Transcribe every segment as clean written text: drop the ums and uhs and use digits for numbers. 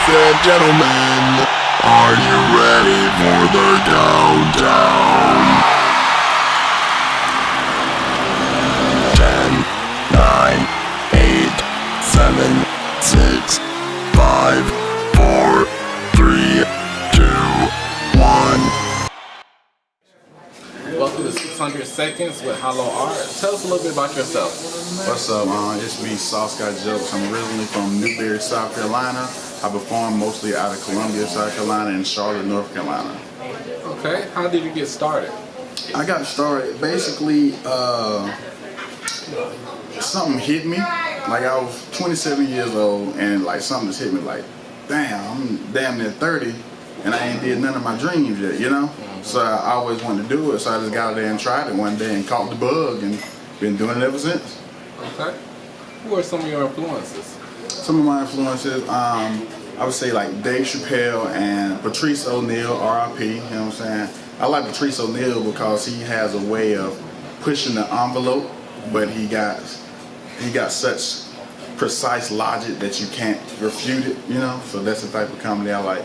and gentlemen, are you ready for the countdown? 10, 9, 8, 7, 6, 5, 4, 3, 2, 1. Welcome to 600 Seconds with HYLO ART. Tell us a little bit about yourself. What's up? It's me, Sauce Got Jokes. I'm originally from Newberry, South Carolina. I perform mostly out of Columbia, South Carolina, and Charlotte, North Carolina. Okay, how did you get started? I got started basically, something hit me. Like I was 27 years old, and like something just hit me. Like, damn, I'm damn near 30, and I ain't did none of my dreams yet, you know? So I always wanted to do it, so I just got out there and tried it one day and caught the bug, and been doing it ever since. Okay. Who are some of your influences? Some of my influences, I would say like Dave Chappelle and Patrice O'Neal, R.I.P., you know what I'm saying? I like Patrice O'Neal because he has a way of pushing the envelope, but he got such precise logic that you can't refute it, you know? So that's the type of comedy I like.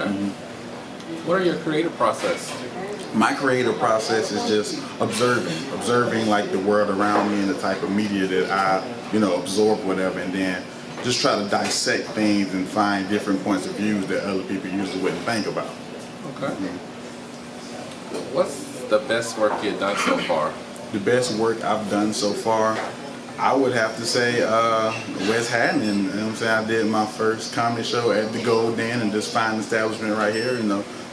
Okay. What are your creative process? My creative process is just observing like the world around me and the type of media that I, absorb, whatever, and then just try to dissect things and find different points of view that other people usually wouldn't think about. Okay. What's the best work you've done so far? The best work I've done so far, I would have to say West Haddon. You know what I'm saying? I did my first comedy show at the Gold Den and this fine establishment right here.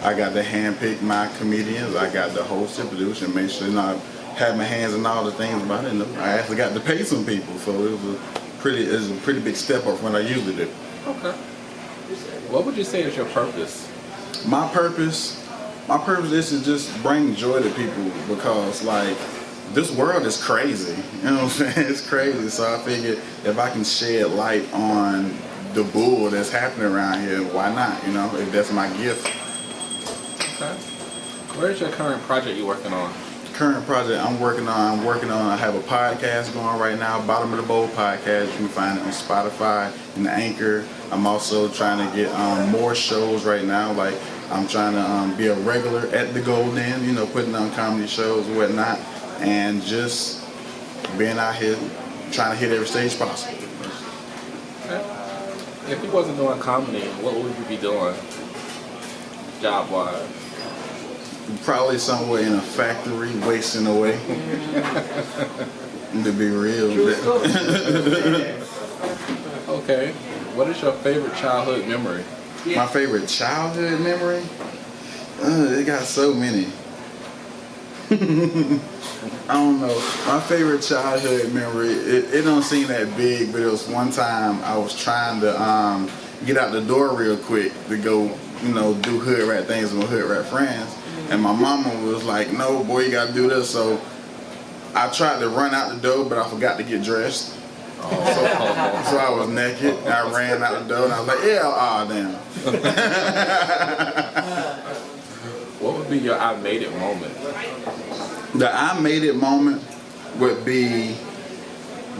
I got to handpick my comedians. I got to host and produce and make sure I had my hands in all the things about it. I actually got to pay some people, so it was a pretty big step up from what I usually do. Okay. What would you say is your purpose? My purpose is to just bring joy to people because like this world is crazy. You know what I'm saying? It's crazy. So I figured if I can shed light on the bull that's happening around here, why not? If that's my gift. Okay. Where's your current project you're working on? Current project I'm working on, I have a podcast going right now, Bottom of the Bowl podcast. You can find it on Spotify and Anchor. I'm also trying to get more shows right now. Like I'm trying to be a regular at the Gold Den, putting on comedy shows and whatnot, and just being out here trying to hit every stage possible. Okay. If you wasn't doing comedy, what would you be doing, job-wise? Probably somewhere in a factory, wasting away. To be real. Okay. What is your favorite childhood memory? My favorite childhood memory? It got so many. I don't know. My favorite childhood memory, it don't seem that big, but it was one time I was trying to get out the door real quick to go, do hood rat things with my hood rat friends. And my mama was like, no, boy, you gotta do this. So I tried to run out the door, but I forgot to get dressed. So I was naked, and I ran out the door, and I was like, damn. What would be your I made it moment? The I made it moment would be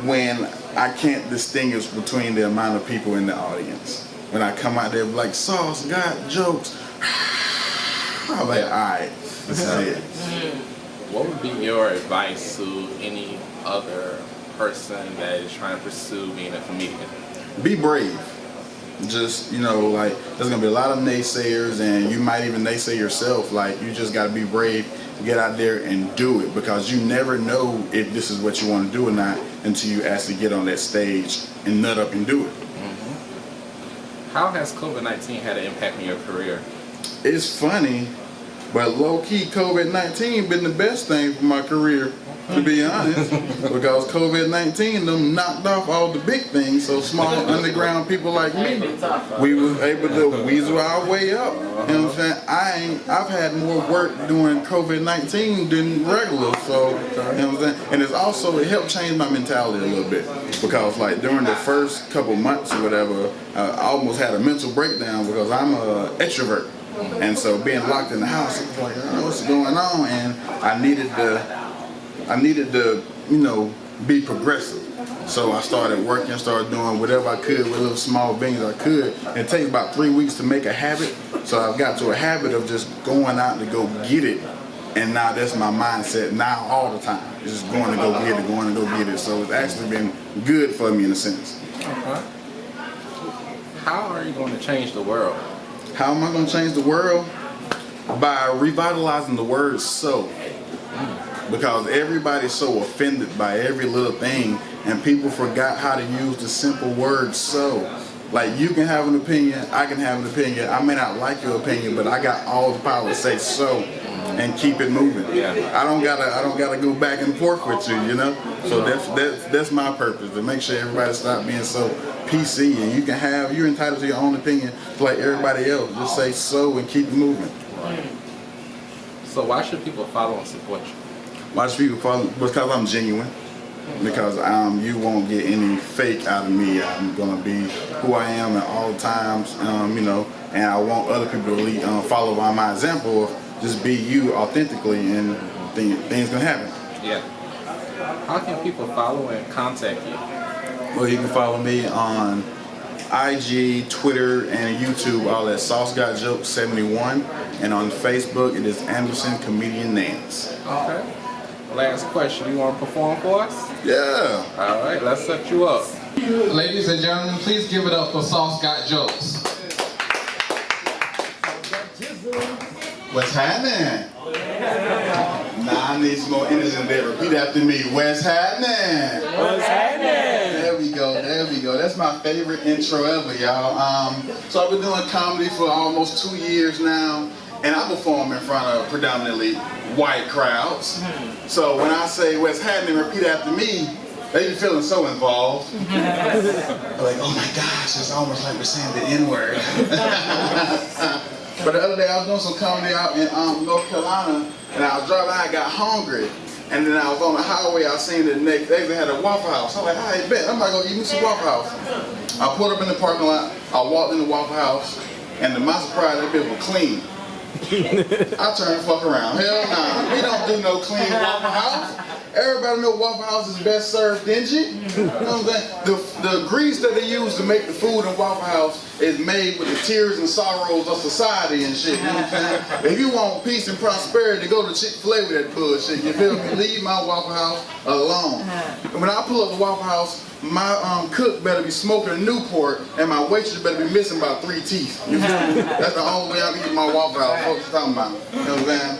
when I can't distinguish between the amount of people in the audience. When I come out there like, Sauce got jokes. I'm like, all right, this is it. What would be your advice to any other person that is trying to pursue being a comedian? Be brave. Just, like, there's gonna be a lot of naysayers, and you might even naysay yourself. Like, you just gotta be brave, get out there and do it, because you never know if this is what you want to do or not until you actually get on that stage and nut up and do it. Mm-hmm. How has COVID-19 had an impact on your career? It's funny, but low-key COVID-19 been the best thing for my career, to be honest, because COVID-19 them knocked off all the big things, so small underground people like me, we was able to weasel our way up. You know what I'm saying? I've had more work doing COVID-19 than regular, so, you know what I'm saying? And it helped change my mentality a little bit, because like during the first couple months or whatever, I almost had a mental breakdown because I'm an extrovert. And so being locked in the house, it was like, what's going on? And I needed to, be progressive. So I started working, started doing whatever I could with little small things I could. And it takes about 3 weeks to make a habit. So I've got to a habit of just going out to go get it. And now that's my mindset now all the time. It's just going to go get it, going to go get it. So it's actually been good for me in a sense. Okay. How are you going to change the world? How am I going to change the world? By revitalizing the word so. Because everybody's so offended by every little thing, and people forgot how to use the simple word so. Like, you can have an opinion, I can have an opinion. I may not like your opinion, but I got all the power to say so and keep it moving. Yeah. I don't gotta go back and forth with you, you know. So that's my purpose, to make sure everybody stop being so PC, and you're entitled to your own opinion like everybody else. Just say so and keep it moving. So why should people follow and support you? Why should people follow? Because I'm genuine. Because you won't get any fake out of me. I'm gonna be who I am at all times, you know. And I want other people to follow by my example of just be you authentically, and things gonna happen. Yeah. How can people follow and contact you? Well, you can follow me on IG, Twitter, and YouTube, all at Sauce Got Jokes 71, and on Facebook it is Anderson Comedian Nance. Okay. Last question. You want to perform for us? Yeah. All right. Let's set you up. Ladies and gentlemen, please give it up for Sauce Got Jokes. What's happening? Nah, I need some more energy in there. Repeat after me. What's happening? What's happening? There we go, there we go. That's my favorite intro ever, y'all. So I've been doing comedy for almost 2 years now, and I perform in front of predominantly white crowds. So when I say what's happening, repeat after me, they be feeling so involved. Like, oh my gosh, it's almost like we're saying the N-word. But the other day I was doing some comedy out in North Carolina, and I was driving, I got hungry. And then I was on the highway, I seen the next day they had a Waffle House. I was like, I bet, I'm not gonna eat me some Waffle House. I pulled up in the parking lot, I walked in the Waffle House, and to my surprise, that bitch was clean. I turned the fuck around. Hell nah, we don't do no clean Waffle House. Everybody know Waffle House is best served dingy. You know what I'm saying? The grease that they use to make the food in Waffle House is made with the tears and sorrows of society and shit. You know what I'm saying? If you want peace and prosperity, go to Chick-fil-A with that bullshit. You feel me? Leave my Waffle House alone. And when I pull up the Waffle House, my cook better be smoking a Newport, and my waitress better be missing about 3 teeth. You feel me? That's the only way I can eat my Waffle House. What you talking about? You know what I'm saying?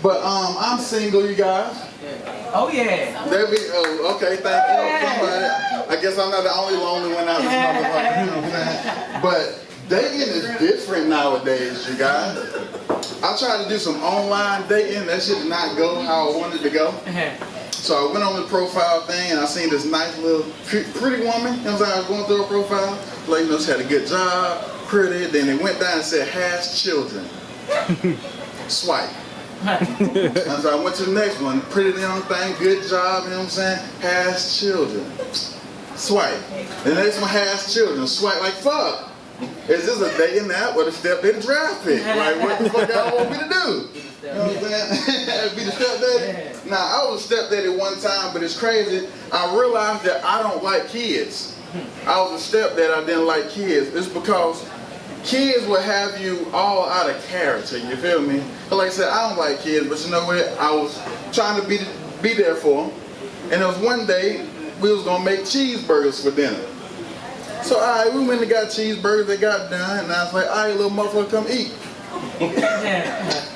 But I'm single, you guys. Oh yeah. There we go. Okay, thank you. Somebody. I guess I'm not the only lonely one out of this motherfucker. You know what I'm saying? But dating is different nowadays, you guys. I tried to do some online dating. That shit did not go how I wanted to go. So I went on the profile thing, and I seen this nice little pretty woman. You know what I'm saying? I was going through her profile. Like, you know, she had a good job, pretty. Then it went down and said, has children. Swipe. And so I went to the next one, pretty damn thing, good job, you know what I'm saying? Has children. Swipe. The next one has children. Swipe like fuck. Is this a dating app or the stepdaddy draft pick? Like, what the fuck y'all want me to do? You know what I'm saying? Be the stepdaddy? Now, I was a stepdaddy one time, but it's crazy. I realized that I don't like kids. I was a stepdaddy, I didn't like kids. It's because kids will have you all out of character, you feel me? But like I said, I don't like kids, but you know what? I was trying to be there for them. And there was one day, we was gonna make cheeseburgers for dinner. So alright, we went and got cheeseburgers, they got done, and I was like, alright, little motherfucker, come eat.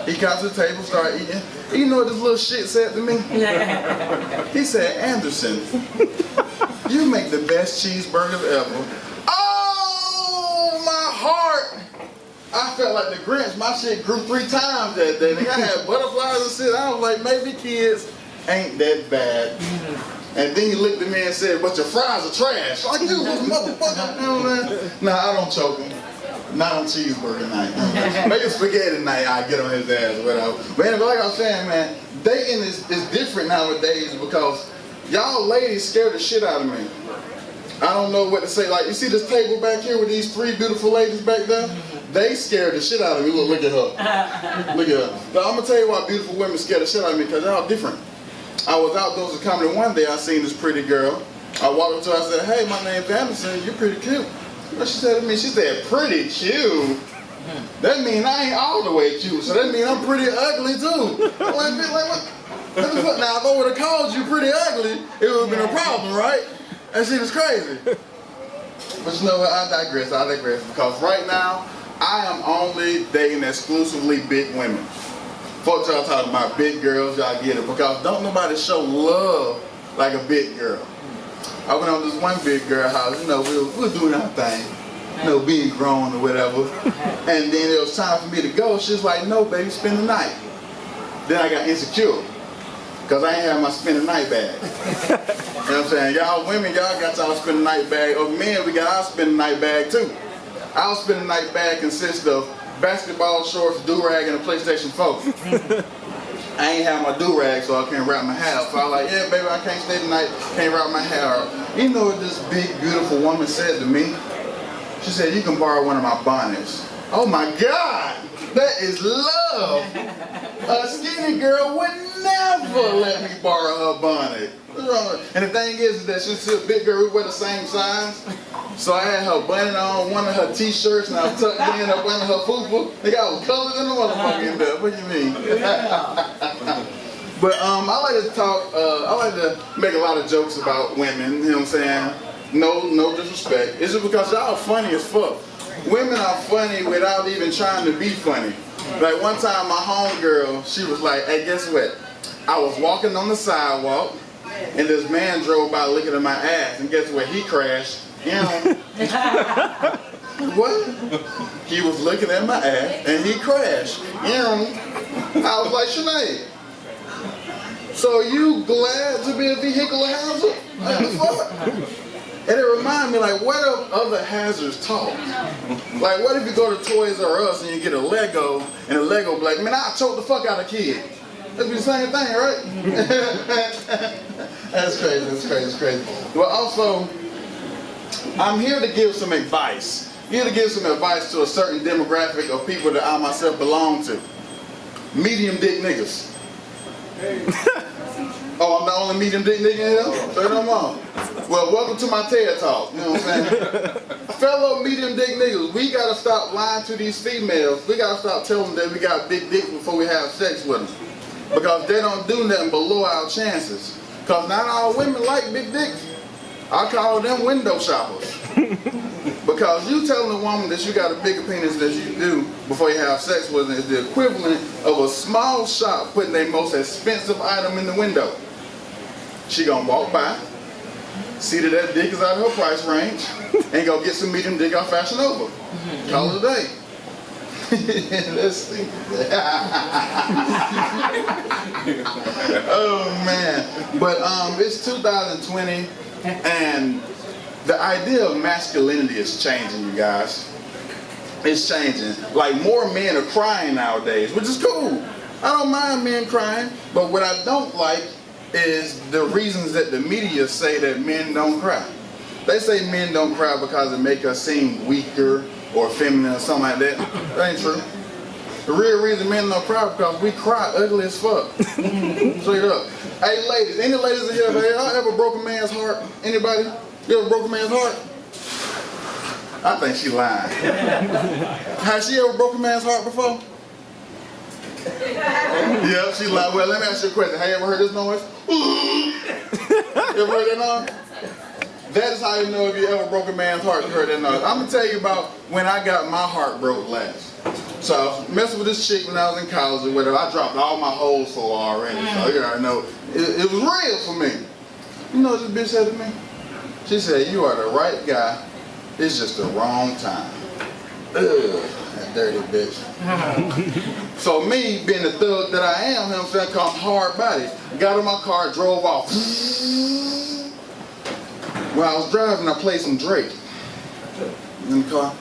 He got to the table, started eating. You know what this little shit said to me? He said, Anderson, you make the best cheeseburgers ever. Heart, I felt like the Grinch. My shit grew 3 times that day. I had butterflies and shit. I was like, maybe kids ain't that bad. And then he looked at me and said, but your fries are trash. Like, you motherfucker. You know what I mean? Nah, I don't choke him. Not on cheeseburger night. Maybe spaghetti night, I get on his ass, whatever. But anyway, like I was saying, man, dating is different nowadays because y'all ladies scare the shit out of me. I don't know what to say. Like, you see this table back here with these 3 beautiful ladies back there? They scared the shit out of me. Look at her. Look at her. But I'm going to tell you why beautiful women scare the shit out of me, because they're all different. I was outdoors in comedy one day. I seen this pretty girl, I walked up to her, I said, hey, my name's Anderson, you're pretty cute. What she said to me, she said, pretty cute? That means I ain't all the way cute, so that means I'm pretty ugly too. Like what? Now, if I would have called you pretty ugly, it would have been a problem, right? That shit is crazy. But you know what, I digress, because right now, I am only dating exclusively big women. Folks y'all talking about big girls, y'all get it, because don't nobody show love like a big girl. I went on this one big girl house, you know, we were doing our thing, you know, being grown or whatever. And then it was time for me to go. She was like, no, baby, spend the night. Then I got insecure, because I ain't have my spend the night bag. You know what I'm saying? Y'all women, y'all got y'all spend the night bag. Or men, we got our spend the night bag too. Our spend the night bag consists of basketball shorts, do-rag, and a PlayStation 4. I ain't have my do-rag, so I can't wrap my hair up. So I was like, yeah, baby, I can't stay tonight, can't wrap my hair up. You know what this big, beautiful woman said to me? She said, you can borrow one of my bonnets. Oh my God, that is love. A skinny girl would never let me borrow her bonnet. And the thing is that she's a big girl, we wear the same size. So I had her bonnet on, one of her t-shirts, and I was tucked in up under her fufu. Nigga, I was colored in the motherfucker in there. What do you mean? But I like to talk, I like to make a lot of jokes about women, you know what I'm saying? No disrespect. It's just because y'all funny as fuck. Women are funny without even trying to be funny. Like one time my homegirl, she was like, hey, guess what? I was walking on the sidewalk, and this man drove by looking at my ass, and guess what? He crashed. You know? What? He was looking at my ass, and he crashed. You know? I was like, Sinead, so you glad to be a vehicular hazard? What the fuck? And it reminded me, like, what if other hazards talk? Like, what if you go to Toys R Us and you get a Lego, and the Lego be like, man, I'll choke the fuck out of a kid. That'd be the same thing, right? That's crazy. Well, also, I'm here to give some advice. Here to give some advice to a certain demographic of people that I myself belong to. Medium dick niggas. Oh, I'm the only medium dick nigga in here? Say no more. Well, welcome to my TED Talk. You know what I'm saying? Fellow medium dick niggas, we gotta stop lying to these females. We gotta stop telling them that we got big dicks before we have sex with them. Because they don't do nothing but lower our chances. Because not all women like big dicks. I call them window shoppers. Because you telling a woman that you got a bigger penis than you do before you have sex with them is the equivalent of a small shop putting their most expensive item in the window. She gonna walk by, see that dick is out of her price range, and go get some medium dick off Fashion Nova. Call it a day. Let's see. Oh man. But it's 2020 and the idea of masculinity is changing, you guys. It's changing. Like more men are crying nowadays, which is cool. I don't mind men crying, but what I don't like is the reasons that the media say that men don't cry. They say men don't cry because it makes us seem weaker or feminine or something like that. That ain't true. The real reason men don't cry is because we cry ugly as fuck. Straight up. Hey ladies, any ladies in here, have y'all ever broke a man's heart? Anybody? You ever broke a man's heart? I think she lying. Has she ever broke a man's heart before? Yeah, she lied. Well, let me ask you a question. Have you ever heard this noise? You ever heard that noise? That is how you know if you ever broke a man's heart, you heard that noise. I'm going to tell you about when I got my heart broke last. So I was messing with this chick when I was in college or whatever. I dropped all my hoes for her already. So you already know. It was real for me. You know what this bitch said to me? She said, you are the right guy. It's just the wrong time. Ugh, that dirty bitch. So me, being the thug that I am, you know what I'm saying, called hard body. Got in my car, drove off. When I was driving, I played some Drake in the car.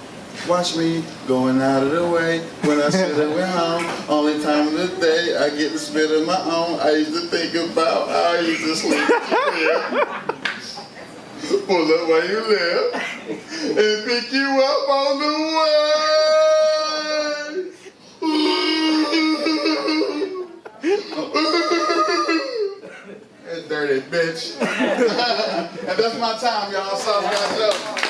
Watch me going out of the way when I sit at home. Only time of the day I get to spit on my own. I used to think about how I used to sleep. Pull up where you live and pick you up on the way. That dirty bitch. And that's my time, y'all. Sauce got jokes.